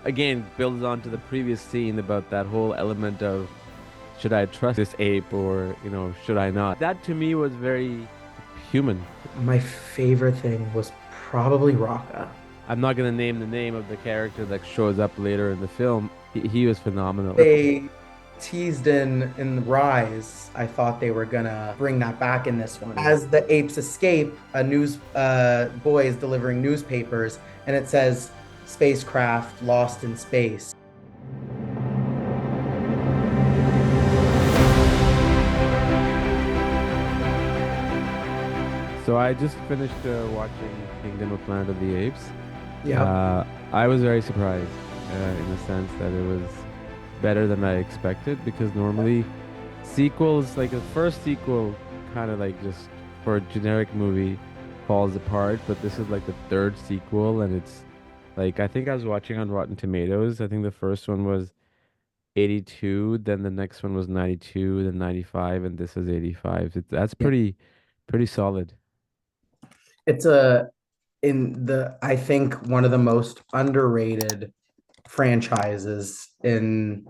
again builds on to the previous scene about that whole element of should I trust this ape or, should I not? That to me was very human. My favorite thing was probably Rocca. I'm not going to name the name of the character that shows up later in the film. He was phenomenal. They teased in Rise. I thought they were gonna bring that back in this one. Mm. As the apes escape, a news boy is delivering newspapers, and it says spacecraft lost in space. So I just finished watching Kingdom of Planet of the Apes. Yep. Uh, I was very surprised in the sense that it was better than I expected because normally sequels, like the first sequel, kind of like just for a generic movie falls apart, but this is like the third sequel, and it's like I think I was watching on Rotten Tomatoes. I think the first one was 82, then the next one was 92, then 95, and this is 85. That's Yeah. pretty solid. It's a in the I think one of the most underrated franchises in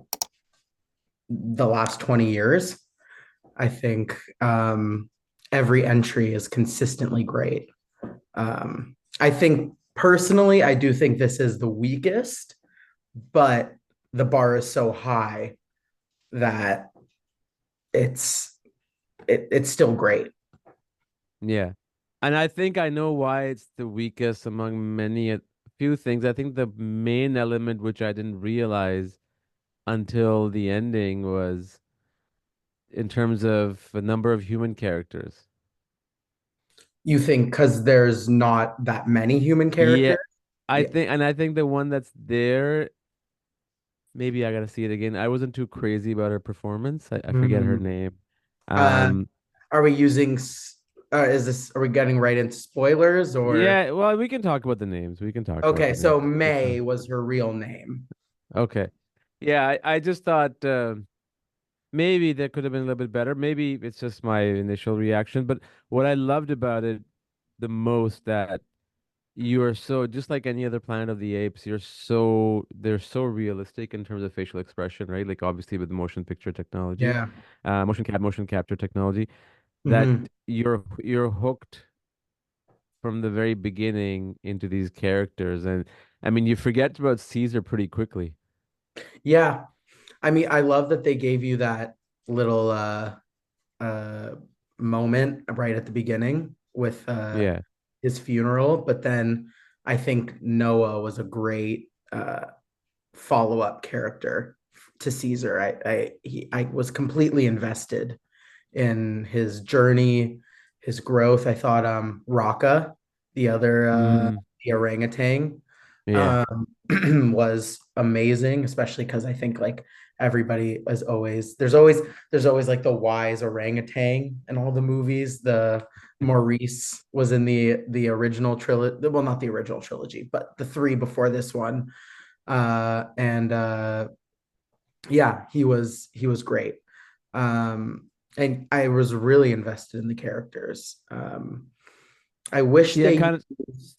the last 20 years. I think every entry is consistently great. I think personally, I do think this is the weakest, but the bar is so high that it's it's still great. Yeah. And I think I know why it's the weakest among many a few things. I think the main element which I didn't realize until the ending was in terms of the number of human characters. You think because there's not that many human Yeah, characters? I Yeah. think, and I think the one that's there, maybe I gotta see it again. I wasn't too crazy about her performance. I forget her Mm. name. Uh, Um, are we using? Is this? Are we getting right into spoilers or? yeah, well, we can talk about the names. We can talk about Okay, the names. so It's May fine. was her real name. Okay. Yeah, I just thought maybe that could have been a little bit better. Maybe it's just my initial reaction. But what I loved about it the most that you are so just like any other Planet of the Apes, they're so realistic in terms of facial expression, right? Like obviously with the motion picture technology, Yeah. motion capture technology, that Hmm. you're hooked from the very beginning into these characters. And I mean you forget about Caesar pretty quickly. Yeah. I mean, I love that they gave you that little uh moment right at the beginning with Yeah. his funeral, but then I think Noah was a great follow-up character to Caesar. I was completely invested in his journey, his growth. I thought Raka, the other Mm, the orangutan, yeah. um, was amazing, especially because I think like everybody is always there's always like the wise orangutan in all the movies. The Maurice was in the original trilogy, well, not the original trilogy, but the three before this one. And Yeah, he was great. And I was really invested in the characters. I wish Yeah, they kind of.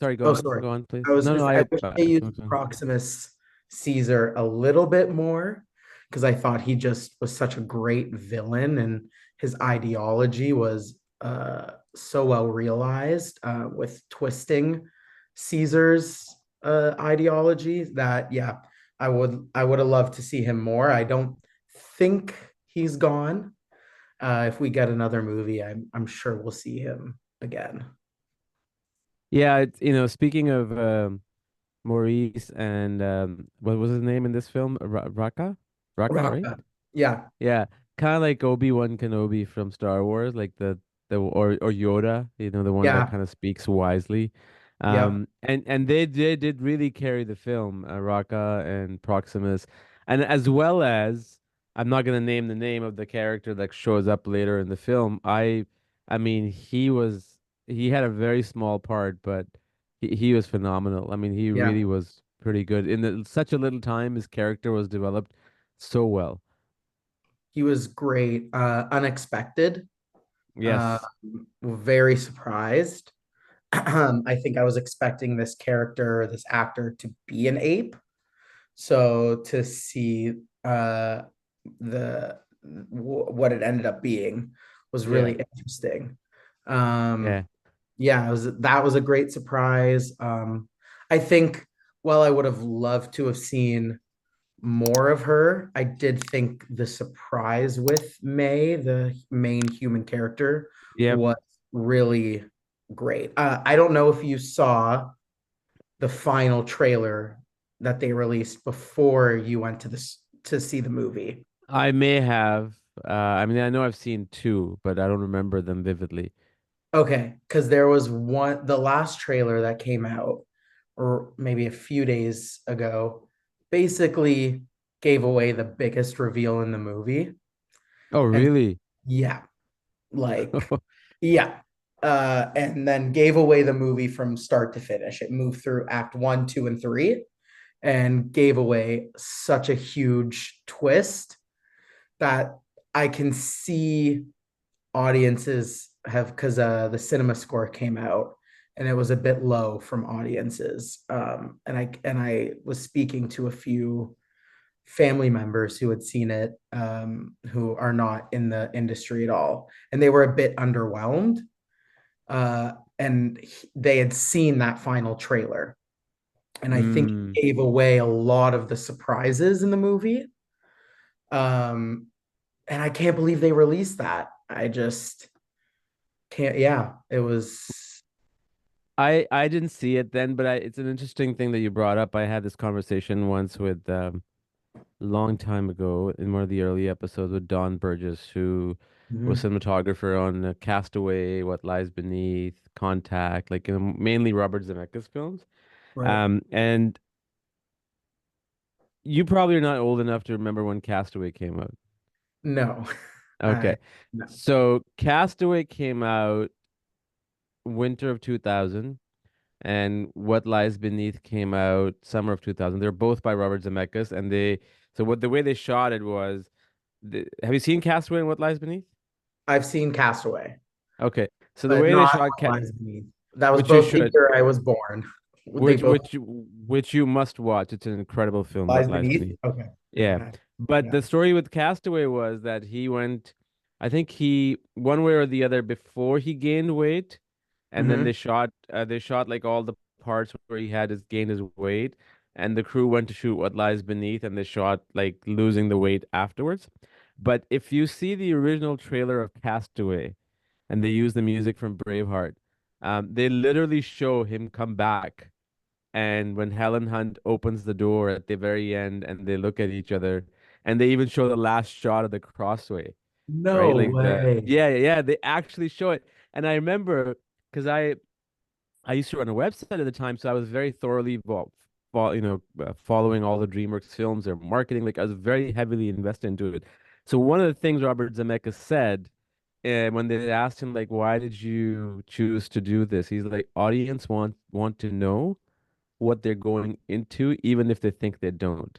Sorry, Oh, sorry. go on, please. I was No, gonna no, say, I wish they used okay. Proximus Caesar a little bit more because I thought he just was such a great villain and his ideology was so well realized with twisting Caesar's ideology that yeah, I would have loved to see him more. I don't think he's gone. If we get another movie, I'm sure we'll see him again. Yeah, speaking of Maurice and what was his name in this film? Raka, right? Rocka. Yeah, Yeah, kind of like Obi-Wan Kenobi from Star Wars, like the or Yoda, the one that yeah, kind of speaks wisely. yep. And they did really carry the film, Raka and Proximus, and as well as I'm not gonna name the name of the character that shows up later in the film. I mean, he had a very small part, but he was phenomenal. I mean, he Yeah, really was pretty good. Such a little time, his character was developed so well. he was great. Unexpected. Uh, Yes. very surprised. I think I was expecting this character, this actor, to be an ape. So to see the what it ended up being was Yeah. really interesting. Um, Yeah. yeah, that was a great surprise. I think while I would have loved to have seen more of her, I did think the surprise with May, the main human character, Yep. was really great. I don't know if you saw the final trailer that they released before you went to this to see the movie. I may have. I mean, I know I've seen two, but I don't remember them vividly. Okay, because there was the last trailer that came out, or maybe a few days ago, basically gave away the biggest reveal in the movie. Oh, And really? yeah, like, yeah. And then gave away the movie from start to finish. It moved through act one, two, and three, and gave away such a huge twist that I can see audiences have, because the cinema score came out and it was a bit low from audiences. And I was speaking to a few family members who had seen it, who are not in the industry at all, and they were a bit underwhelmed. And they had seen that final trailer, and I think Mm. it gave away a lot of the surprises in the movie. Um, and I can't believe they released that. I just can't. Yeah, it was. I didn't see it then, but it's an interesting thing that you brought up. I had this conversation once with a long time ago in one of the early episodes with Don Burgess, who was Mhm. cinematographer on Castaway, What Lies Beneath, Contact, like mainly Robert Zemeckis films. Right. And you probably are not old enough to remember when Castaway came out. No. Okay. No. So Castaway came out winter of 2000 and What Lies Beneath came out summer of 2000. They're both by Robert Zemeckis and the way they shot it was have you seen Castaway and What Lies Beneath? I've seen Castaway, Okay. So the but way they not shot What Lies Beneath. That was which you both the should year I was born. They which both which you- which you must watch. It's an incredible film, What Lies Lies Beneath. Beneath. Okay. Yeah. Okay. But Yeah. the story with Castaway was that he went, I think he, one way or the other, before he gained weight, and then Hmm. they shot like all the parts where he had his gained his weight, and the crew went to shoot What Lies Beneath, and they shot like losing the weight afterwards. But if you see the original trailer of Castaway, and they use the music from Braveheart, they literally show him come back and when Helen Hunt opens the door at the very end and they look at each other and they even show the last shot of the crossway, right? No Like way. yeah, they actually show it. And I remember because I used to run a website at the time, so I was very thoroughly following all the DreamWorks films, their marketing. Like I was very heavily invested into it. So one of the things Robert Zemeckis said when they asked him like, why did you choose to do this? He's like, audience want to know what they're going into, even if they think they don't.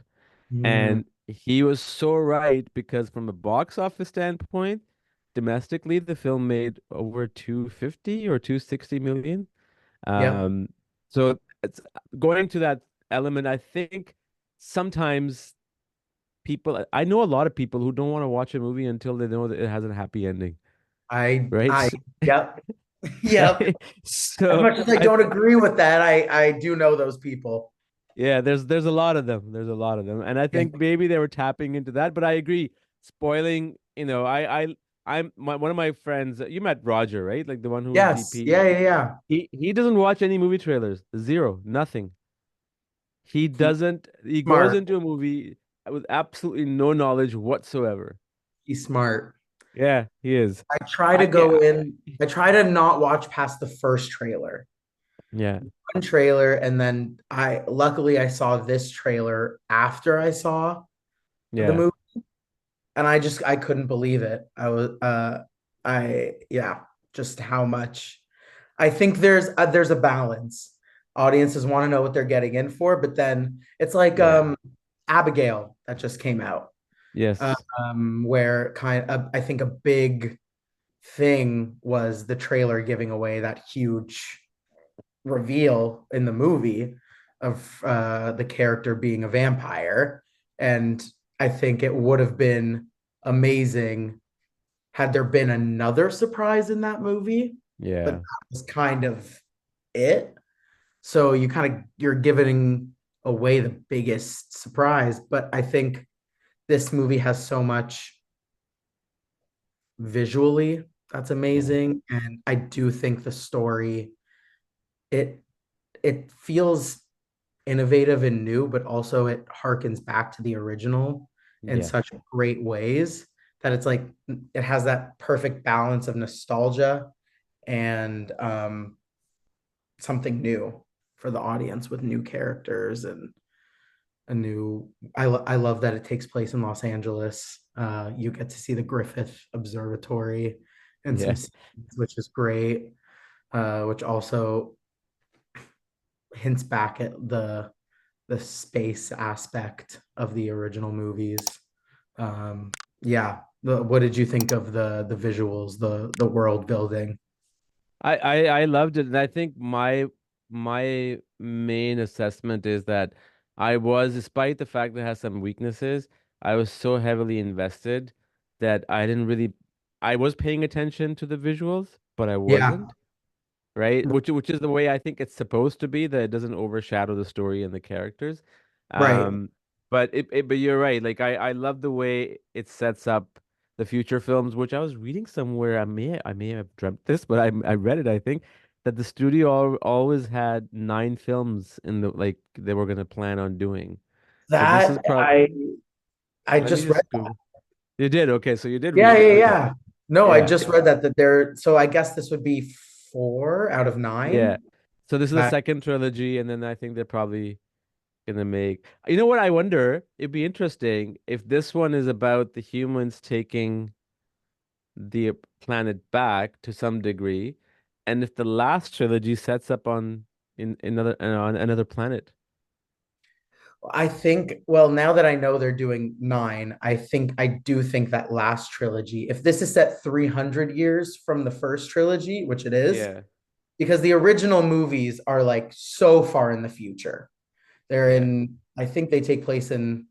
Mm, And he was so right because from a box office standpoint, domestically, the film made over 250 or 260 million. yep. Um, so it's going to that element, I think sometimes I know a lot of people who don't want to watch a movie until they know that it has a happy ending, right? I, yep. Yep. Right? As So much as I I don't agree with that, I do know those people. Yeah, there's a lot of them. There's a lot of them. And I Yeah. think maybe they were tapping into that, but I agree. Spoiling, one of my friends, you met Roger, right? Like the one who was Yes. Yeah. VP. Yeah. Yeah. He doesn't watch any movie trailers. Zero, nothing. He He goes smart. into a movie with absolutely no knowledge whatsoever. He's smart. Yeah, he is. I try to I go yeah, in. I try to not watch past the first trailer. yeah, One trailer, and then I luckily I saw this trailer after I saw the yeah, movie, and I couldn't believe it. I was I yeah, just how much. I think there's a balance. Audiences want to know what they're getting in for, but then it's like yeah. Abigail that just came out, Yes. where kind of I think a big thing was the trailer giving away that huge reveal in the movie. of the character being a vampire. And I think it would have been amazing had there been another surprise in that movie, but Yeah. that was kind of it. So you're giving away the biggest surprise. But I think this movie has so much visually that's Yeah. amazing. And I do think the story, it it feels innovative and new, but also it harkens back to the original in Yes. such great ways that it's like it has that perfect balance of nostalgia and something new for the audience with new characters and a new. I love that it takes place in Los Angeles. You get to see the Griffith Observatory and Yeah. some scenes, which is great. Which also hints back at the space aspect of the original movies. Yeah. What did you think of the visuals, the world building? I loved it, and I think my main assessment is that I was, despite the fact that it has some weaknesses, I was so heavily invested that I was paying attention to the visuals, but I Yeah, wasn't. Right? Which is the way I think it's supposed to be, that it doesn't overshadow the story and the characters. right. Um, but you're right. Like I love the way it sets up the future films, which I was reading somewhere. I may have dreamt this, but I read it, I think, that the studio always had 9 films in the like they were gonna plan on doing. So this is That probably I let me just read. just Google. You did, okay, so you did Yeah, read it. yeah, Okay. yeah. No, I Yeah. just read that they're so I guess this would be 4 out of Yeah. 9. So this is the That second trilogy, and then I think they're probably gonna make. You know what? I wonder. It'd be interesting if this one is about the humans taking the planet back to some degree, and if the last trilogy sets up on another planet. I think, well, now that I know they're doing 9, I do think that last trilogy, if this is set 300 years from the first trilogy, which it is, Yeah. because the original movies are like so far in the future. They're Yeah. in, I think they take place in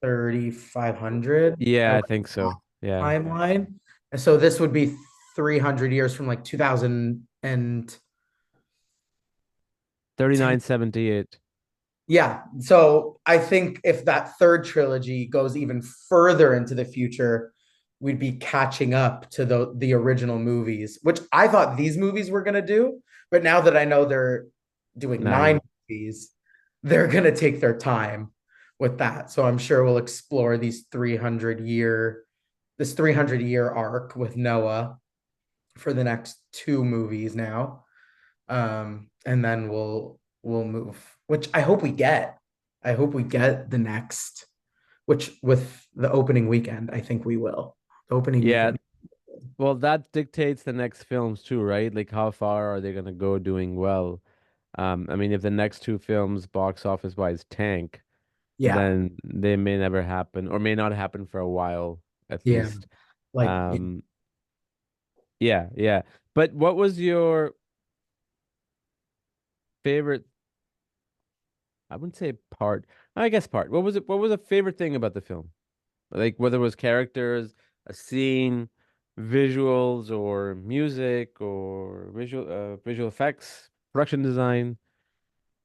3500 Yeah, around I think so. Yeah. timeline. And so this would be 300 years from like 2010. 3978. Yeah. So I think if that third trilogy goes even further into the future, we'd be catching up to the original movies, which I thought these movies were gonna do. But now that I know they're doing 9 9. movies, they're gonna take their time with that. So I'm sure we'll explore this 300-year arc with Noah for the next 2 movies now. And then we'll move, which I hope we get. I hope we get the next, which with the opening weekend, I think we will. The opening Yeah. weekend. Well, that dictates the next films too, right? Like how far are they gonna go doing well? I mean, if the next 2 films box office wise tank, Yeah. then they may never happen or may not happen for a while at Yeah. least. Like Um, yeah, yeah. But what was your favorite? I wouldn't say part. I guess part. What was it? What was a favorite thing about the film? Like whether it was characters, a scene, visuals, or music, or visual effects, production design.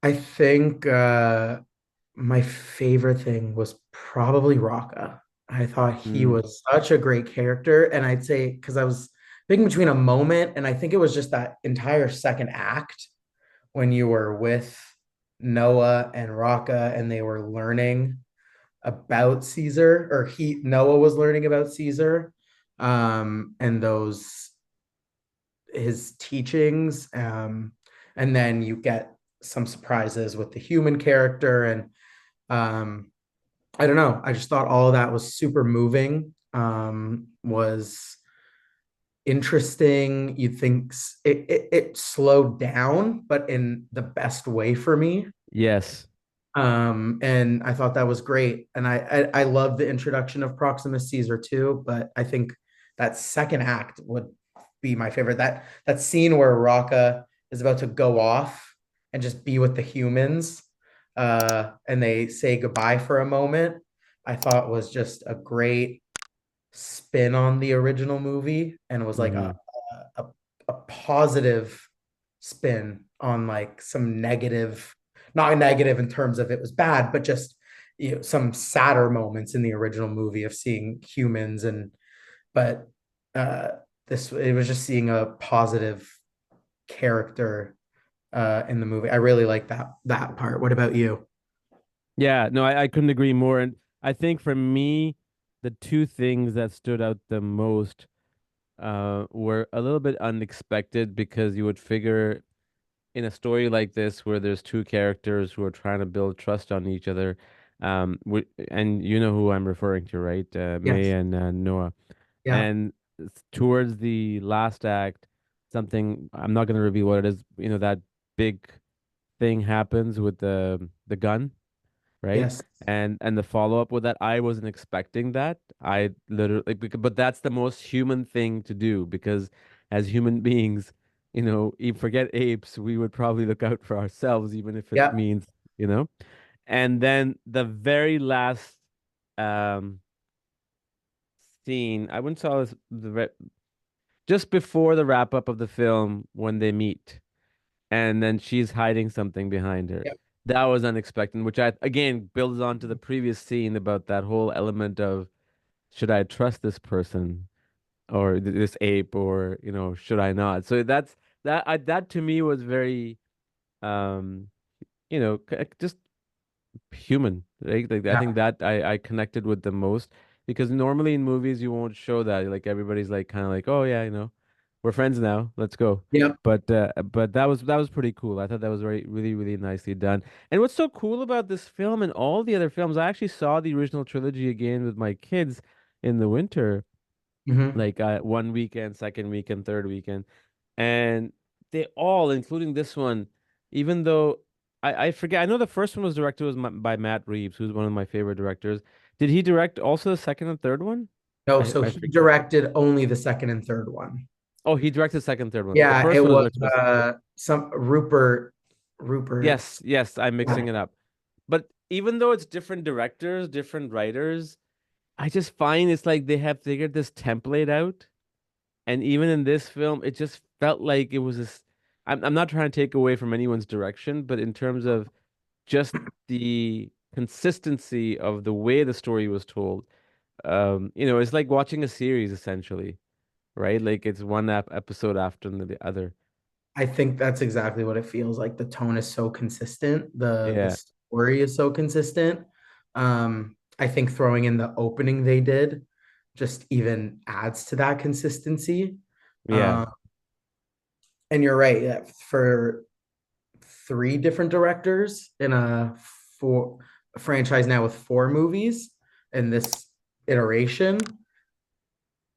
I think my favorite thing was probably Rocca. I thought he Mm, was such a great character. And I'd say, because I was thinking between a moment, and I think it was just that entire second act when you were with Noah and Rocca and they were learning about Caesar, or Noah was learning about Caesar, and those his teachings. And then you get some surprises with the human character. And I don't know. I just thought all of that was super moving. Was interesting. You'd think it slowed down, but in the best way for me. yes. And I thought that was great. And I love the introduction of Proximus Caesar too, but I think that second act would be my favorite. That scene where Rocca is about to go off and just be with the humans, and they say goodbye for a moment, I thought was just a great spin on the original movie, and it was like Mm-hmm. a, a positive spin on like some negative, not negative in terms of it was bad, but just some sadder moments in the original movie of seeing humans. And but uh this, it was just seeing a positive character in the movie. I really like that part. What about you? Yeah, no, I couldn't agree more. And I think for me, the two things that stood out the most were a little bit unexpected because you would figure in a story like this where there's two characters who are trying to build trust on each other, and you know who I'm referring to, right? May Yes. and Noah. Yeah. And towards the last act, something I'm not going to reveal what it is. You know, that big thing happens with the gun, right? Yes. And the follow up with that, I wasn't expecting that. I literally, like, but that's the most human thing to do because as human beings, you know, forget apes, we would probably look out for ourselves, even if it Yeah. means, you know. And then the very last um scene, I wouldn't say this just before the wrap up of the film when they meet and then she's hiding something behind her. Yeah. That was unexpected, which I again builds on to the previous scene about that whole element of should I trust this person or this ape or you know should I not? So that to me was very um you know just human, right? Like I think Yeah. that I connected with the most because normally in movies you won't show that. Like everybody's like kind of like, oh yeah, you know, we're friends now, let's go. Yeah. But that was pretty cool. I thought that was very really really nicely done. And what's so cool about this film and all the other films, I actually saw the original trilogy again with my kids in the winter, Hmm. like one weekend, second weekend, third weekend, and they all, including this one, even though I forget, I know the first one was directed by Matt Reeves, who's one of my favorite directors. Did he direct also the second and third one? No, I so I he forget. directed only the second and third one. Oh, he directed the second, third one. The Yeah, it first one was was directed by. some Rupert. Yes, yes, I'm Yeah. mixing it up. But even though it's different directors, different writers, I just find it's like they have figured this template out. And even in this film, it just felt like it was this. I'm not trying to take away from anyone's direction, but in terms of just the consistency of the way the story was told, you know, it's like watching a series essentially, right? Like it's one episode after the other. I think that's exactly what it feels like. The tone is so consistent. The Yeah, story is so consistent. I think throwing in the opening they did just even adds to that consistency. yeah, Um, and you're right. Yeah, for three different directors in a franchise now with four movies in this iteration,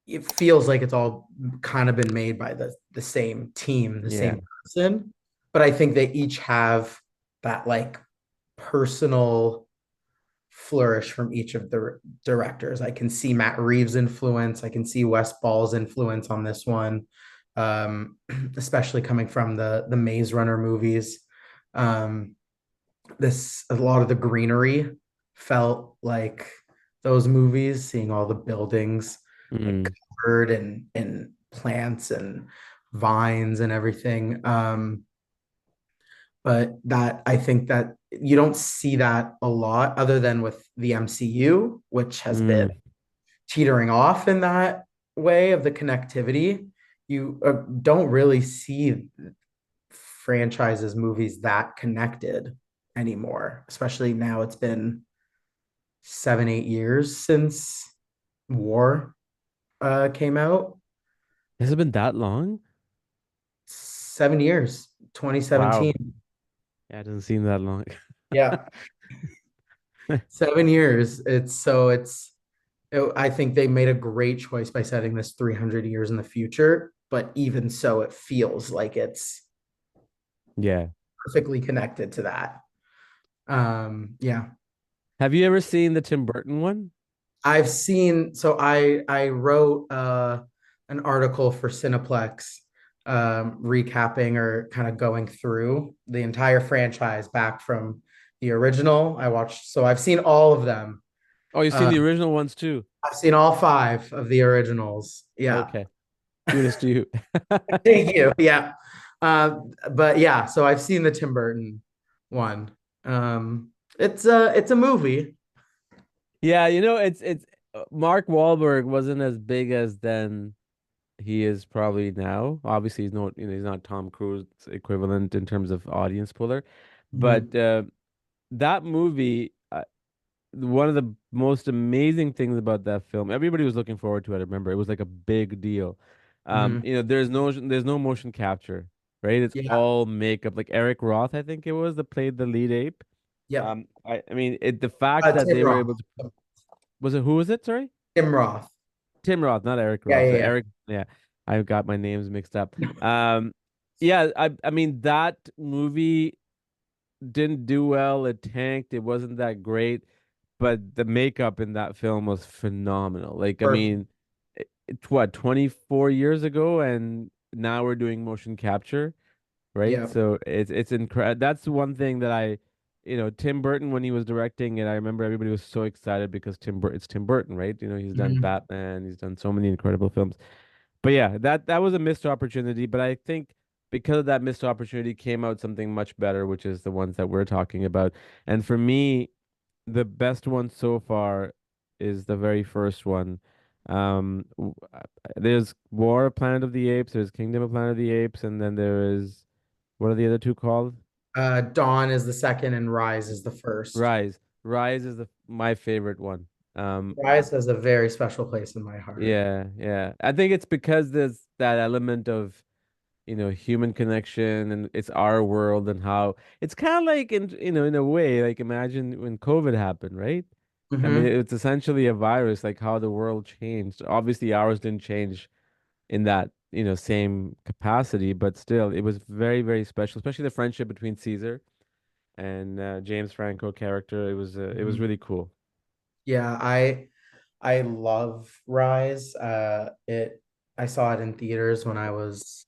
it feels like it's all kind of been made by the same team, the yeah. same person. But I think they each have that like personal flourish from each of the directors. I can see Matt Reeves' influence. I can see Wes Ball's influence on this one, especially coming from the Maze Runner movies. Um, this a lot of the greenery felt like those movies, seeing all the buildings like Mm. covered in plants and vines and everything. But that I think that you don't see that a lot other than with the MCU, which has been Mm. teetering off in that way of the connectivity. You don't really see franchises, movies that connected anymore, especially now it's been 7, 8 years since War came out. Has it been that long? 7 years, Wow. 2017. Yeah, it doesn't seem that long. Yeah, 7 years. I think they made a great choice by setting this 300 years in the future, but even so, it feels like it's Yeah. perfectly connected to that. Yeah. Have you ever seen the Tim Burton one? I've seen, so I wrote an article for Cineplex recapping or kind of going through the entire franchise back from the original. I watched, so I've seen all of them. Oh, you've seen Uh, the original ones too. I've seen all five of the originals. Yeah. Okay. Kudos to you. Thank you. Yeah. Uh, but yeah, so I've seen the Tim Burton one. It's a movie. Yeah, it's Mark Wahlberg wasn't as big as then he is probably now. Obviously, he's not Tom Cruise equivalent in terms of audience puller, but Mhm. that movie, one of the most amazing things about that film, everybody was looking forward to it. I remember it was like a big deal. Mhm. There's no motion capture, right? It's Yeah. all makeup. Like Eric Roth, I think it was that played the lead ape. Yep. I mean, the fact that Tim they were Roth. able to, was it who was it? Sorry, Tim Roth. Tim Roth, not Eric Yeah, Roth. yeah, Eric, yeah, I got my names mixed up. Yeah, I mean that movie didn't do well. It tanked. It wasn't that great, but the makeup in that film was phenomenal. Like, I Perfect. mean, what, 24 years ago, and now we're doing motion capture, right? Yeah. So it's incredible. That's one thing that Tim Burton when he was directing it, I remember everybody was so excited because it's Tim Burton, right? He's done Mhm. Batman, he's done so many incredible films. But yeah, that was a missed opportunity. But I think because of that missed opportunity came out something much better, which is the ones that we're talking about. And for me, the best one so far is the very first one. There's War of Planet of the Apes, there's Kingdom of Planet of the Apes, and then there is what are the other two called? Dawn is the second and Rise is the first. Rise. Rise is my favorite one. Um, Rise has a very special place in my heart. yeah, yeah. I think it's because there's that element of human connection, and it's our world, and how it's kind of like in a way, like imagine when COVID happened, right? I mean, Hmm. it's essentially a virus, like how the world changed. Obviously, ours didn't change in that, same capacity, but still, it was very, very special, especially the friendship between Caesar and James Franco character. It was really cool. Yeah, I love Rise. I saw it in theaters when I was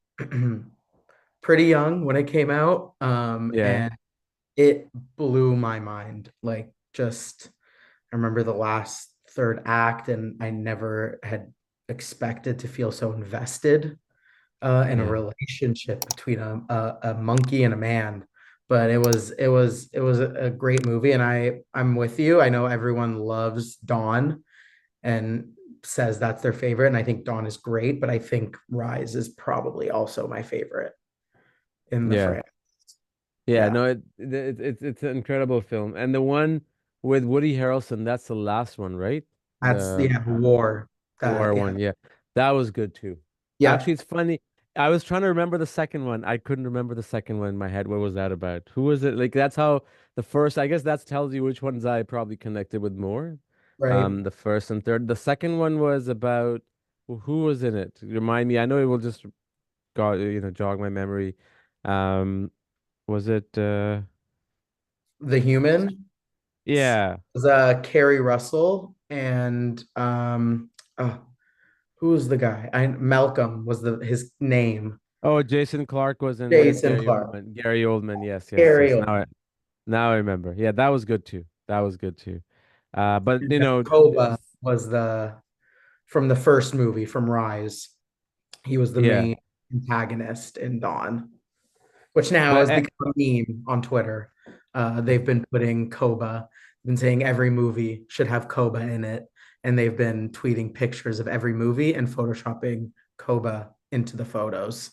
pretty young when it came out. Yeah, And it blew my mind. Like just I remember the last third act, and I never had expected to feel so invested in a yeah. relationship between a monkey and a man. But it was a great movie, and I'm with you. I know everyone loves Dawn and says that's their favorite, and I think Dawn is great, but I think Rise is probably also my favorite in the Yeah. franchise. Yeah, Yeah, no, it's an incredible film. And the one with Woody Harrelson, that's the last one, right? that's The yeah, War. war Yeah, one, yeah. That was good too. yeah, Actually, it's funny. I was trying to remember the second one. I couldn't remember the second one in my head. What was that about? Who was it? Like that's how the first, I guess that tells you which ones I probably connected with more. right. The first and third. The second one was about who was in it? Remind me. I know it will just jog my memory. Um, was it The Human yeah. was Carrie Russell and oh, who was the guy? Malcolm was the his name. Oh, Jason Clark was in with Jason Gary Clark. Oldman. Gary Oldman, yes, yes, Gary yes. Oldman. Now I remember. Yeah, that was good too. That was good too. But Koba was the from the first movie from Rise. He was the yeah. main antagonist in Dawn, which now But has become a meme on Twitter. They've been putting Koba, been saying every movie should have Koba in it, and they've been tweeting pictures of every movie and photoshopping Koba into the photos.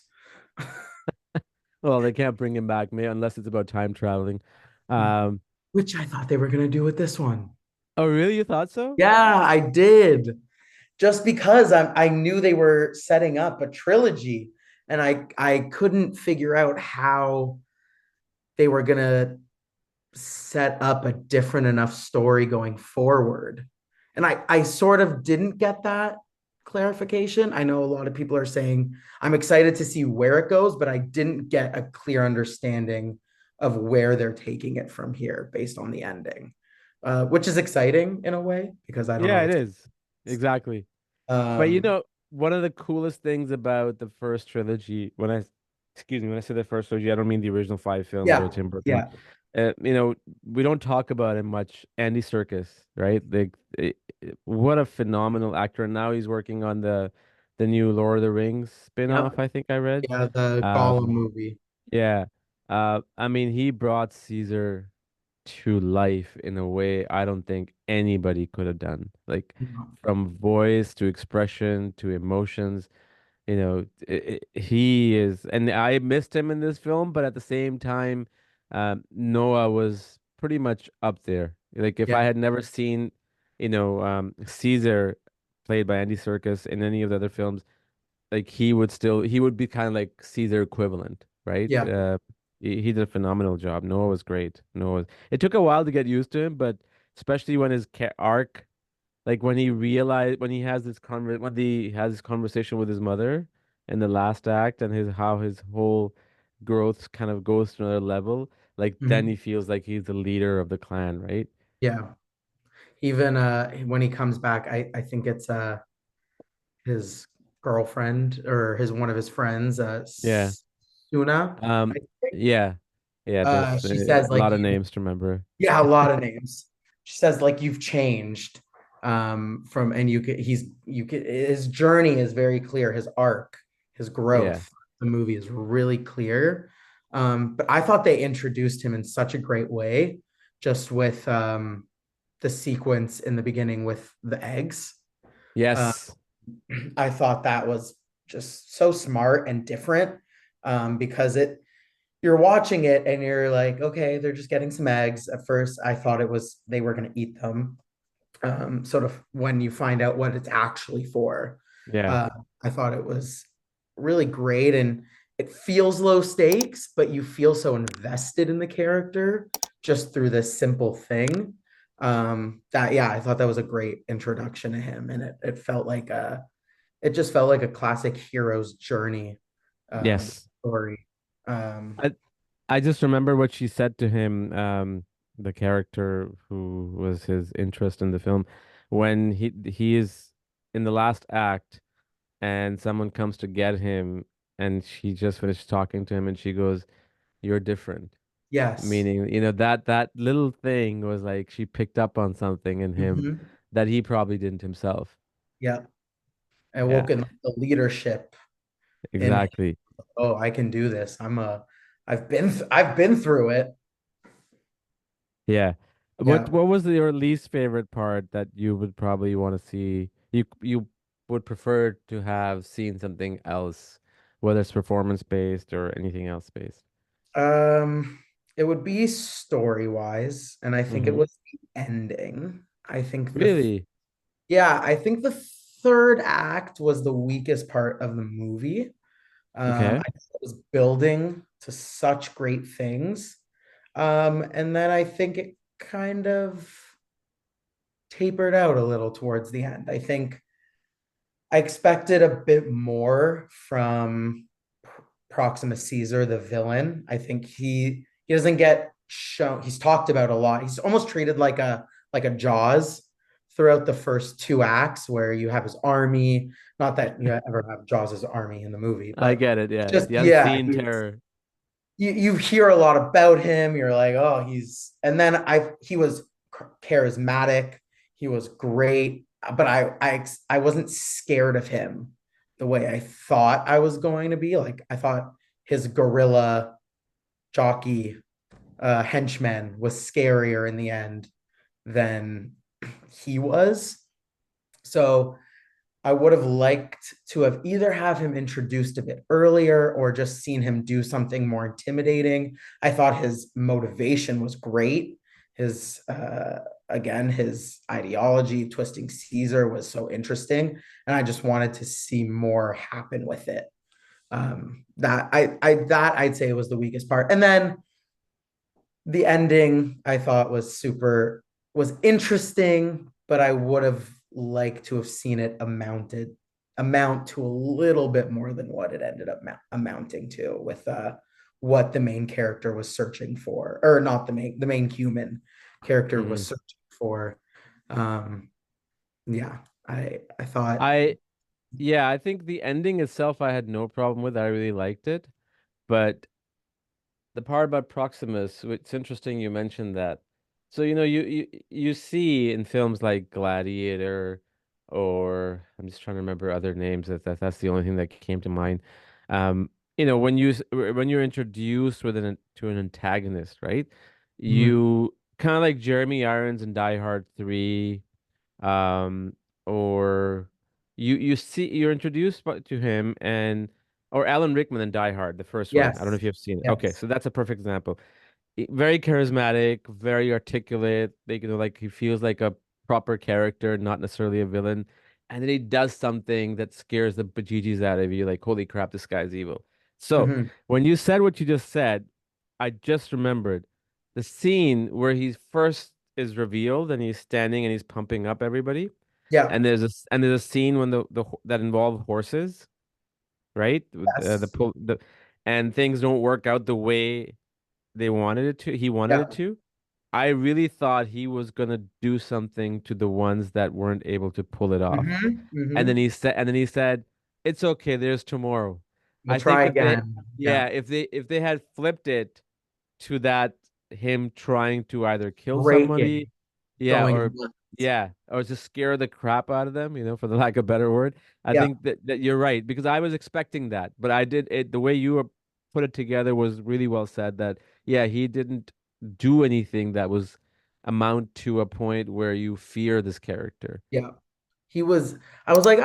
well, they can't bring him back, unless it's about time traveling. Um, Which I thought they were gonna do with this one. oh, really? You thought so? Yeah, I did. Just because I knew they were setting up a trilogy, and I couldn't figure out how they were gonna set up a different enough story going forward. And I sort of didn't get that clarification. I know a lot of people are saying I'm excited to see where it goes, but I didn't get a clear understanding of where they're taking it from here based on the ending, which is exciting in a way because I don't know Yeah, it what's. is. Exactly. But Um, one of the coolest things about the first trilogy, excuse me, when I say the first trilogy, I don't mean the original five films or Yeah, Tim Burton. yeah, We don't talk about him much. Andy Serkis, right? What a phenomenal actor. And now he's working on the new Lord of the Rings yep, spin-off, I think I read. yeah. The Gollum Um, movie. yeah. I mean, he brought Caesar to life in a way I don't think anybody could have done. Like No. from voice to expression to emotions, he is, and I missed him in this film, but at the same time, Noah was pretty much up there. Like if I Yeah, had never seen, Caesar played by Andy Serkis in any of the other films, like he would be kind of like Caesar equivalent, right? yeah. He did a phenomenal job. Noah was great. It took a while to get used to him, but especially when his arc, like when he realized when he has this he has this conversation with his mother in the last act, and his how his whole growth kind of goes to another level, like then he Mhm. feels like he's the leader of the clan, right? Yeah. Even when he comes back, I think it's his girlfriend or his one of his friends, Yeah. Suna. I Um, think. yeah. Yeah, there's She a says like lot of you, names to remember. yeah, a lot of names. She says like you've changed from and you could his journey is very clear, his arc, his Yeah. growth. The movie is really clear. But I thought they introduced him in such a great way, just with the sequence in the beginning with the eggs. Uh, Yes. I thought that was just so smart and different because you're watching it and you're like, okay, they're just getting some eggs. At first, I thought it was they were going to eat them. Sort of when you find out what it's actually for, Yeah. uh, I thought it was really great and it feels low stakes, but you feel so invested in the character just through this simple thing. That yeah, I thought that was a great introduction to him, and it felt like it just felt like a classic hero's journey Yes. story. Um, I I just remember what she said to him, the character who was his interest in the film, when he is in the last act and someone comes to get him, and she just finished talking to him and she goes, "You're different." yes. Meaning, that little thing was like she picked up on something in him Mhm. that he probably didn't himself. Yeah. I Yeah, woke in the leadership in him. exactly. Oh, I can do this. I've been through it. Yeah. What Yeah. what was your least favorite part that you would probably want to see? You would prefer to have seen something else, whether it's performance based or anything else based. Um, it would be story wise, and I think it Mm-hmm. was the ending. I think Really? yeah, I think the third act was the weakest part of the movie. Okay. I thought it was building to such great things. And then I think it kind of tapered out a little towards the end. I think I expected a bit more from Proximus Caesar, the villain. I think he doesn't get shown. He's talked about a lot. He's almost treated like a Jaws throughout the first two acts, where you have his army. Not that you ever have Jaws' army in the movie, I but get it. it's Yeah. just The yeah, unseen terror. you hear a lot about him. You're like, oh, he's and then he was charismatic. He was great, but I wasn't scared of him the way I thought I was going to be. Like I thought his gorilla jockey henchman was scarier in the end than he was. So I would have liked to have either have him introduced a bit earlier or just seen him do something more intimidating. I thought his motivation was great. His again, his ideology, twisting Caesar, was so interesting, and I just wanted to see more happen with it. That I'd say was the weakest part, and then the ending I thought was interesting, but I would have liked to have seen it amount to a little bit more than what it ended up amounting to with what the main character was searching for, or not the main human character was Hmm. searching for. Um, yeah, I thought I yeah, I think the ending itself I had no problem with. I really liked it. But the part about Proximus, it's interesting you mentioned that. So, you see in films like Gladiator, or I'm just trying to remember other names. That's the only thing that came to mind. When you're introduced to an antagonist, right? Mhm. You kind of like Jeremy Irons in Die Hard 3, um, or you're introduced to him, or Alan Rickman in Die Hard, the first one. I don't know Yes. if you've seen it. Okay, Yes. so that's a perfect example. Very charismatic, very articulate. Like he feels like a proper character, not necessarily a villain. And then he does something that scares the bejeebies out of you, like, holy crap, this guy's evil. So Hmm. when you said what you just said, I just remembered the scene where he first is revealed and he's standing and he's pumping up everybody. Yeah. And there's a scene when that involve horses, right? Yes. And things don't work out the way he wanted Yeah. it to. I really thought he was gonna do something to the ones that weren't able to pull it off. Hmm. And then Hmm. he said, "It's okay, there's tomorrow." We'll I think try again. Yeah. if they had flipped it to that, him trying to either kill Breaking, somebody, yeah, going or nuts. just scare the crap out of them, for the lack of a better word. I Yeah. think that you're right, because I was expecting that, but I did it the way you put it together was really well said. That, yeah, he didn't do anything that was amount to a point where you fear this character. Yeah. He was, I was like,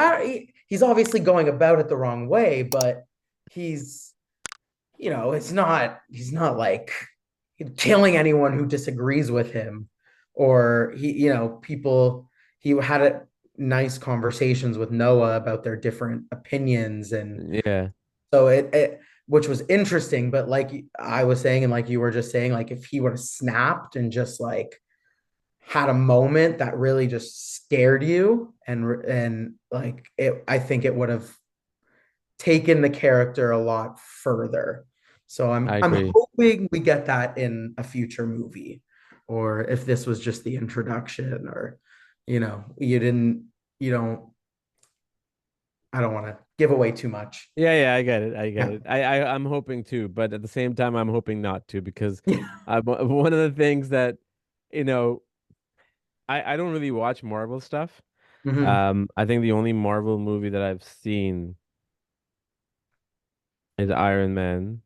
he's obviously going about it the wrong way, but he's, he's not like killing anyone who disagrees with him, or he had nice conversations with Noah about their different opinions. And Yeah, so which was interesting, but like I was saying, and like you were just saying, like if he would have snapped and just like had a moment that really just scared you, and like I think it would have taken the character a lot further. So I I'm agree. hoping we get that in a future movie, or if this was just the introduction, or you don't I don't want to give away too much. Yeah, I get it. I get Yeah. it. I'm hoping to, but at the same time, I'm hoping not to, because Yeah. one of the things that, you know, I don't really watch Marvel stuff. Hmm. I think the only Marvel movie that I've seen is Iron Man.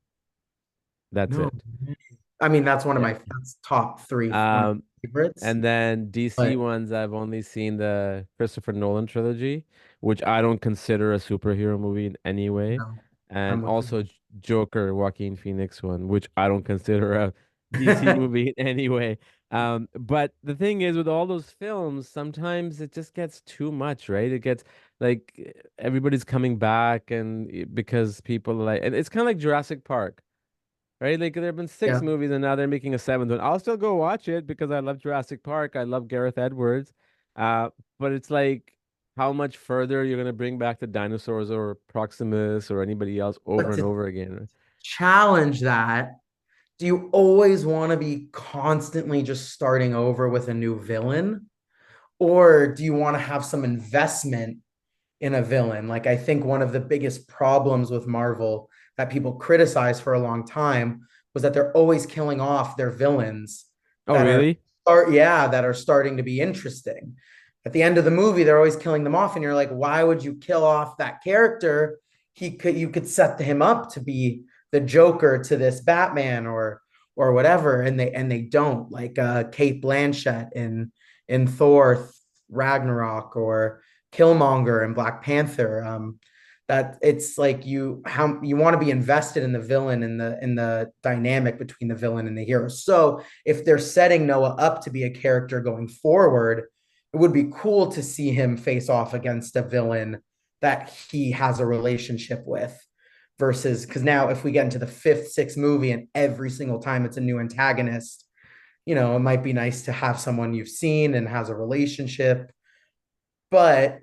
That's No, it. I mean that's one of Yeah. my that's top three, one of Um, my favorites. And then DC But ones, I've only seen the Christopher Nolan trilogy, which I don't consider a superhero movie in any way. no, And I'm with also Joker, Joaquin Phoenix one, which I don't consider a DC you. movie in any way. But the thing is, with all those films, sometimes it just gets too much, right? It gets like everybody's coming back, because people like, and it's kind of like Jurassic Park. Right? Like there have been six Yeah. movies and now they're making a seventh one. I'll still go watch it because I love Jurassic Park. I love Gareth Edwards. Uh, but it's like how much further you're gonna bring back the dinosaurs or Proximus or anybody else But over and to over again. challenge that, do you always want to be constantly just starting over with a new villain? Or do you want to have some investment in a villain? Like, I think one of the biggest problems with Marvel that people criticize for a long time was that they're always killing off their villains Oh, that really? that are starting to be interesting. At the end of the movie, they're always killing them off, and you're like, why would you kill off that character? You could set him up to be the Joker to this Batman, or whatever, and they don't, like Kate Blanchett in Thor Ragnarok, or Killmonger and Black Panther. That it's like how you want to be invested in the villain, in the dynamic between the villain and the hero. So if they're setting Noah up to be a character going forward, it would be cool to see him face off against a villain that he has a relationship with. Versus, because now if we get into the fifth, sixth movie and every single time it's a new antagonist, it might be nice to have someone you've seen and has a relationship. But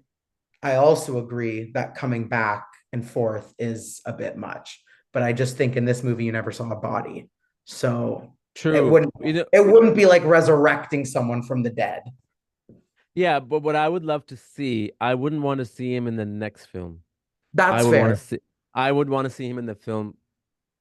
I also agree that coming back and forth is a bit much. But I just think in this movie you never saw a body. So it True. wouldn't it wouldn't be like resurrecting someone from the dead. Yeah, but what I would love to see, I wouldn't want to see him in the next film. I That's would want to fair. see I would want to see him in the film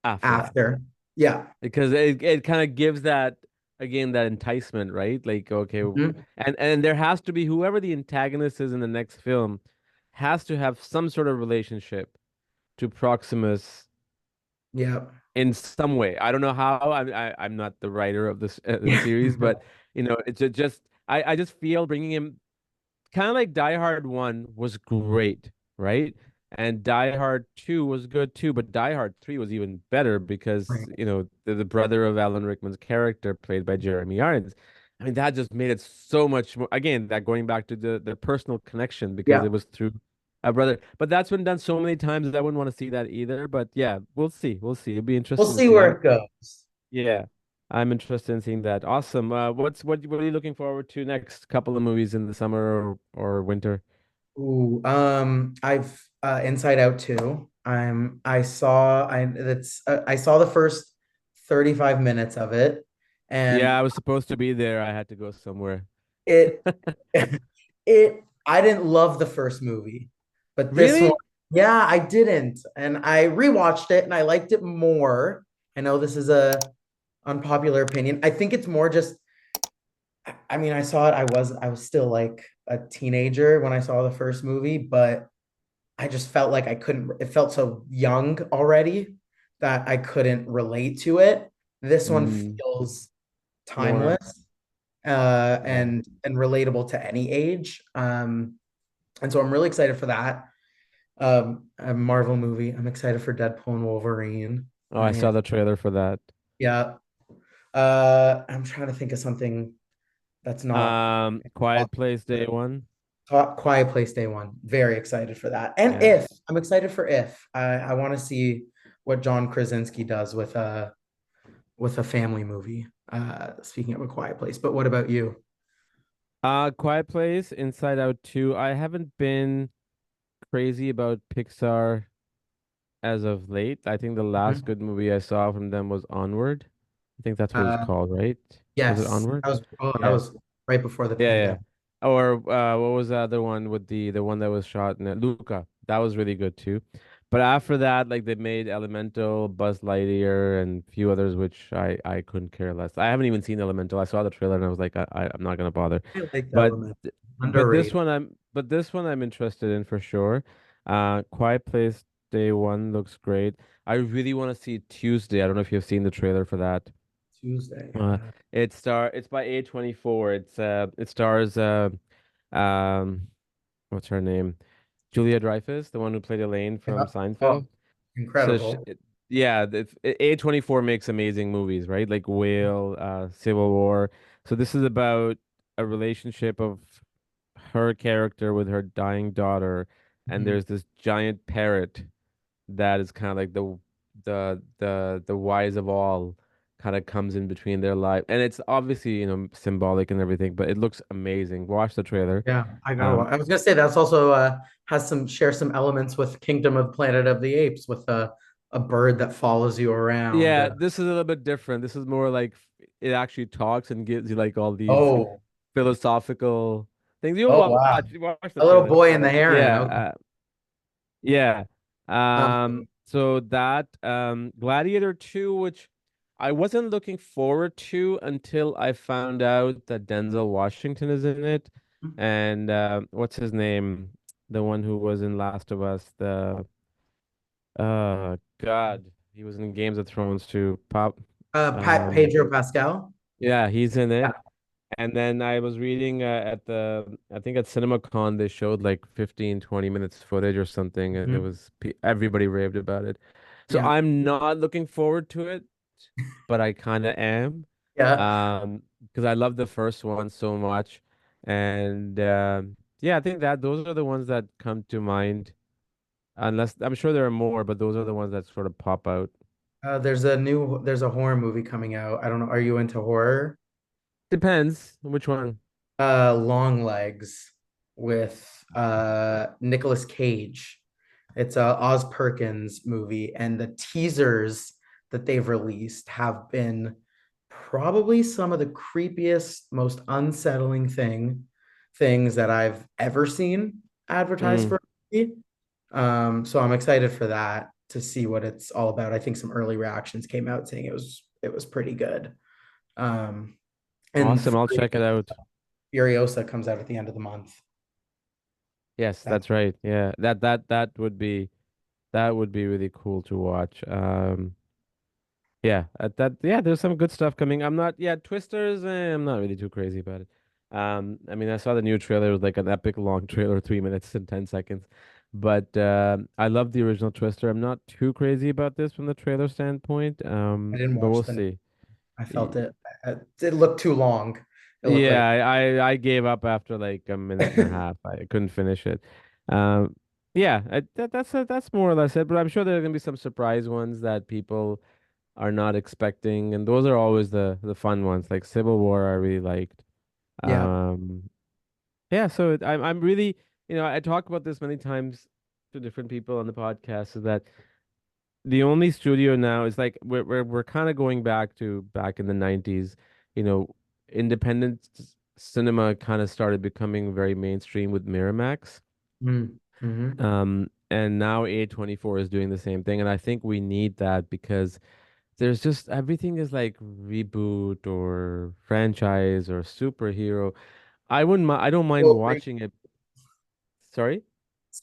after that. After. Yeah. Because it kind of gives that again that enticement, right? Like okay, Mhm. and there has to be whoever the antagonist is in the next film has to have some sort of relationship to Proximus Yeah. in some way. I don't know how. I'm not the writer of this the series, but it's just I just feel bringing him kind of like Die Hard 1 was great, right? And Die Hard 2 was good too, but Die Hard 3 was even better because, Right. the brother of Alan Rickman's character played by Jeremy Irons. I mean, that just made it so much more, again, that going back to the personal connection because Yeah. it was through a brother. But that's been done so many times that I wouldn't want to see that either. But yeah, we'll see. We'll see. It'll be We'll interesting to see see. where it goes. Yeah. I'm interested in seeing that. Awesome. What are you looking forward to next couple of movies in the summer or winter? Ooh, I've Inside Out too. I saw the first 35 minutes of it, Yeah, and I was supposed to be there. I had to go somewhere. it it I didn't love the first movie, but this one, Really? yeah, I didn't. And I rewatched it and I liked it more. I know this is a unpopular opinion. I think it's more just I mean, I saw it, I was still like a teenager when I saw the first movie, but I just felt like I couldn't, it felt so young already that I couldn't relate to it. This one Mm, feels more. timeless Yeah. and relatable to any age. And so I'm really excited for that. A Marvel movie. I'm excited for Deadpool and Wolverine. Oh, I I am, saw the trailer for that. yeah. I'm trying to think of something that's not Quiet Place Day One. Quiet Place Day One. Very excited for that. And Yeah. If I'm excited for If I want to see what John Krasinski does with a family movie. Speaking of A Quiet Place, but what about you? Quiet Place, Inside Out 2. I haven't been crazy about Pixar as of late. I think the last Mhm. good movie I saw from them was Onward. I think that's what it's Uh, called, right? Was it yes, Onward? that Yeah. was right before the Yeah, yeah. pandemic. Or what was the other one with the one that was shot in Luca? That was really good too. But after that, like they made Elemental, Buzz Lightyear, and a few others which I couldn't care less. I haven't even seen Elemental. I saw the trailer and I was like, I'm not gonna bother. I like the But element. but this Underrated. one I'm interested in for sure. Quiet Place Day One looks great. I really want to see Tuesday. I don't know if you've seen the trailer for that. Tuesday. It's by A24. It stars um what's her name? Julia Dreyfus, the one who played Elaine from Yeah. Oh, Seinfeld. So incredible. yeah, A24 makes amazing movies, right? Like Whale, Civil War. So this is about a relationship of her character with her dying daughter, and Mhm. there's this giant parrot that is kind of like the wise of all kind of comes in between their life, and it's obviously symbolic and everything, but it looks amazing. Watch the trailer. Yeah, I gotta. um I was gonna say that's also has some share some elements with Kingdom of Planet of the Apes with a bird that follows you around. yeah, this is a little bit different. This is more like it actually talks and gives you like all these Oh, philosophical things. You'll oh wow, watch the a little trailer. boy in the heron. Yeah, Okay. yeah. Um, So that Gladiator 2, which I wasn't looking forward to until I found out that Denzel Washington is in it. And what's his name? The one who was in Last of Us, the God, he was in Games of Thrones too. Pop um Pedro Pascal. yeah, he's in Yeah. it. And then I was reading I think at CinemaCon, they showed like 15, 20 minutes footage or something, and it Mhm. was everybody raved about it. So Yeah. I'm not looking forward to it, but I kind of am, Yeah. because I love the first one so much. And yeah, I think that those are the ones that come to mind. Unless I'm sure there are more, but those are the ones that sort of pop out. There's a horror movie coming out. I don't know. Are you into horror? Depends which one. Long Legs with Nicolas Cage. It's a Oz Perkins movie, and the teasers that they've released have been probably some of the creepiest, most unsettling thing things that I've ever seen advertised Mm. for a movie. So I'm excited for that to see what it's all about. I think some early reactions came out saying it was pretty good. Um, and Awesome. I'll check it out. Furiosa comes out at the end of the month. Yes, That that's right. Yeah. That would be really cool to watch. Yeah, yeah, there's some good stuff coming. I'm not yeah, Twisters, I'm not really too crazy about it. I mean, I saw the new trailer. It was like an epic long trailer, 3 minutes and 10 seconds. But I love the original Twister. I'm not too crazy about this from the trailer standpoint. I didn't But we'll watch the. see. I Y- felt it looked too long. It looked Yeah, like I gave up after like a minute and a half. I couldn't finish it. Um, yeah, that's more or less it. But I'm sure there are gonna be some surprise ones that people are not expecting, and those are always the fun ones. Like Civil War, I really liked. yeah. Um, yeah, so I'm really, I talk about this many times to different people on the podcast, is that the only studio now is like we're kind of going back in the 90s, you know, independent cinema kind of started becoming very mainstream with Miramax. Mm-hmm. And now A24 is doing the same thing, and I think we need that because there's just everything is like reboot or franchise or superhero. I don't mind Well, watching it. Sorry?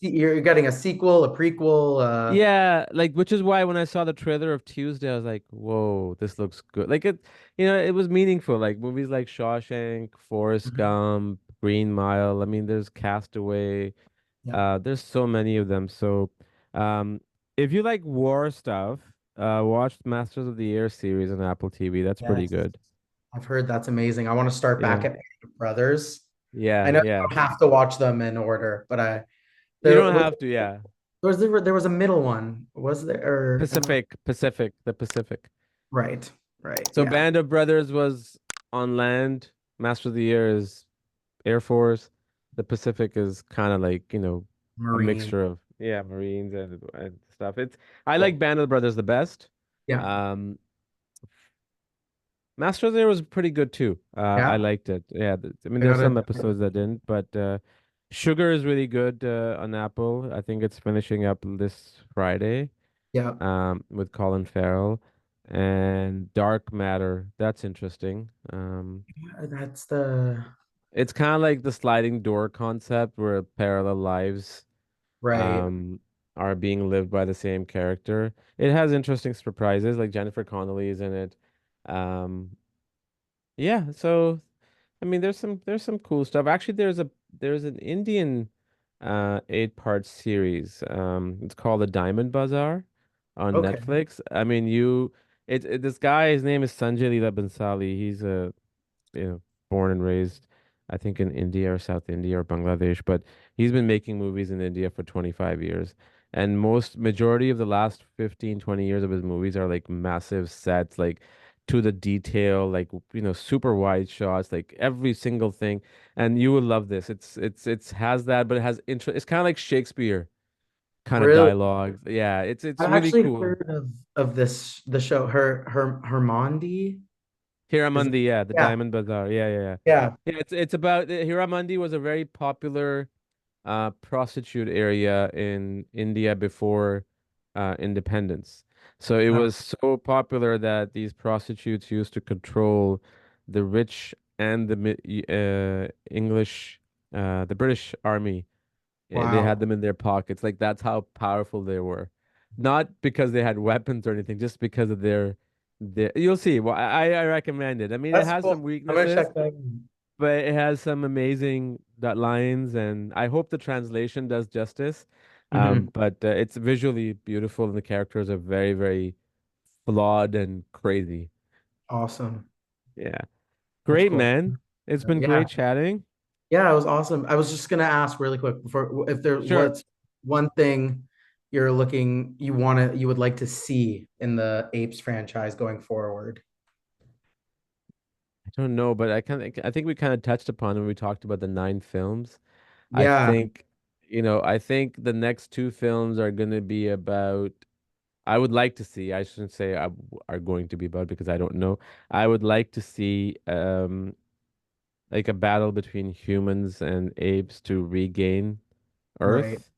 you're getting a sequel, a prequel. Yeah, like which is why when I saw the trailer of Tuesday, I was like, "Whoa, this looks good." Like it was meaningful. Like movies like Shawshank, Forrest Mhm. Gump, Green Mile. I mean, there's Castaway. Yeah. There's so many of them. So, um, if you like war stuff, watch Masters of the Air series on Apple TV. That's pretty Yes. good. I've heard that's amazing. I want to start back Yeah. at Band of Brothers. I Yeah, know you yeah. don't have to watch them in order, but You there don't was have to, yeah. there was a middle one. Was there? Or am I Pacific, the Pacific. right? Right. So Yeah. Band of Brothers was on land. Master of the Air is Air Force. The Pacific is kind of like, a Marine. mixture of, yeah, Marines and stuff. I like Cool. Band of the Brothers the best. Yeah. Um, Master of the Air was pretty good too. I Yeah. liked it. Yeah, I mean, I there's got some it. episodes that didn't, but Sugar is really good on Apple. I think it's finishing up this Friday. Yeah. With Colin Farrell, and Dark Matter. That's interesting. That's the It's kind of like the sliding door concept where parallel lives right. um are being lived by the same character. It has interesting surprises, like Jennifer Connelly is in it. Um, yeah, so I mean, there's some cool stuff. Actually, there's an Indian 8-part series. It's called The Diamond Bazaar on Okay. Netflix. I mean, this guy, his name is Sanjay Leela Bansali. He's a born and raised, I think, in India or South India or Bangladesh, but he's been making movies in India for 25 years. And majority of the last 15, 20 years of his movies are like massive sets, like to the detail, like super wide shots, like every single thing. And you will love this. It's has that, but it has it's kind of like Shakespeare kind of Really, dialogue. Yeah, it's I've really actually cool. heard of this the show her Hermondi. Is it? Hiramundi, yeah, the Yeah. Diamond Bazaar. Yeah, yeah, yeah. Yeah. Yeah, it's about Hiramundi was a very popular prostitute area in India before independence. So it Oh, was so popular that these prostitutes used to control the rich and the British army. They had wow. them in their pockets. Like that's how powerful they were. Not because they had weapons or anything, just because of their you'll see. Well, I recommend it. I mean, it That's has cool. some I'm gonna weaknesses, check that. Out. but it has some amazing that lines, and I hope the translation does justice. Mhm. But it's visually beautiful, and the characters are very, very flawed and crazy. Awesome. Yeah, That's great, cool. man. It's been Yeah. great chatting. Yeah, it was awesome. I was just gonna ask really quick before if there Sure. what's one thing you would like to see in the Apes franchise going forward. I don't know, but I think we kind of touched upon when we talked about the 9 films. I Yeah. think, I think the next 2 films are going to be about. I would like to see. I shouldn't say are going to be about because I don't know. I would like to see like a battle between humans and apes to regain Right. Earth.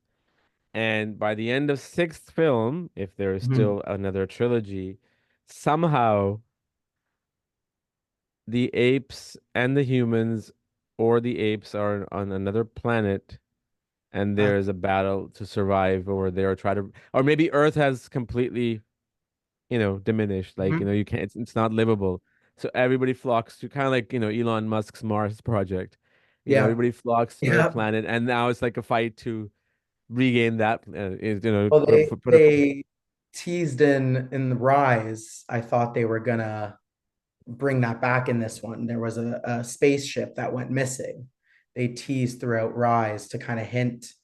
And by the end of sixth film, if there is Mhm. still another trilogy, somehow the apes and the humans or the apes are on another planet and Uh, there is a battle to survive over there or try to or maybe Earth has completely, diminished. Like, mhm. you can't it's not livable. So everybody flocks to kind of like, Elon Musk's Mars project. Yeah. Everybody flocks to another Yeah. planet and now it's like a fight to regain that Well, put a they teased in the Rise. I thought they were gonna bring that back in this one. There was a spaceship that went missing. They teased throughout Rise to kind of hint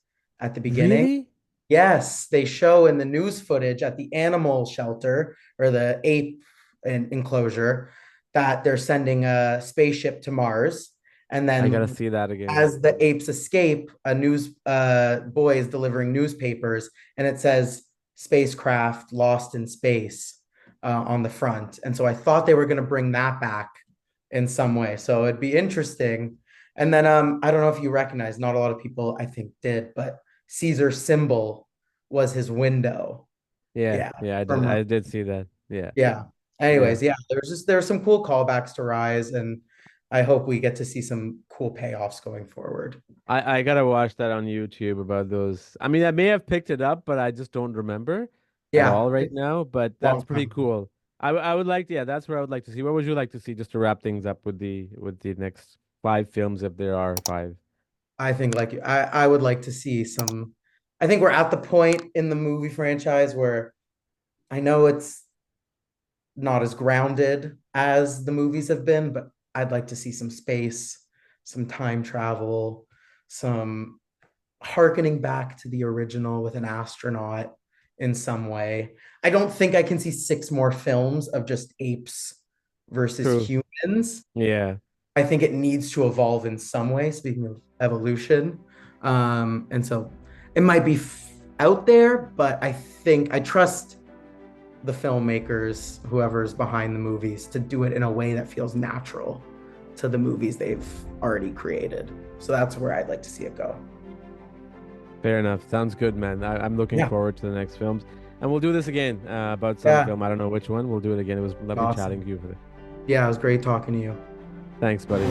at the beginning. really. Yes, they show in the news footage at the animal shelter or the ape enclosure that they're sending a spaceship to Mars. And I gotta then see that again. as the apes escape, a news boy is delivering newspapers, and it says spacecraft lost in space on the front. And so I thought they were going to bring that back in some way. So it'd be interesting. And then I don't know if you recognize, not a lot of people I think did, but Caesar's symbol was his window. Yeah, Yeah. yeah, From I did see that. Yeah, yeah. yeah. Anyways, yeah, there's some cool callbacks to Rise, and I hope we get to see some cool payoffs going forward. I gotta watch that on YouTube about those. I mean, I may have picked it up, but I just don't remember at Yeah, all right it's now. But a that's long pretty time. cool. I would like to, yeah, that's where I would like to see. What would you like to see just to wrap things up with the next five films if there are five? I think like I would like to see some. I think we're at the point in the movie franchise where I know it's not as grounded as the movies have been, but I'd like to see some space, some time travel, some harkening back to the original with an astronaut in some way. I don't think I can see six more films of just apes versus True. humans. Yeah. I think it needs to evolve in some way, speaking of evolution. And so it might be out there, but I think I trust the filmmakers, whoever's behind the movies, to do it in a way that feels natural to the movies they've already created. So that's where I'd like to see it go. Fair enough. Sounds good, man. I'm looking Yeah. forward to the next films, and we'll do this again about some Yeah. film. I don't know which one. We'll do it again. It was lovely chatting Awesome. to you for this. Yeah, it was great talking to you. Thanks, buddy.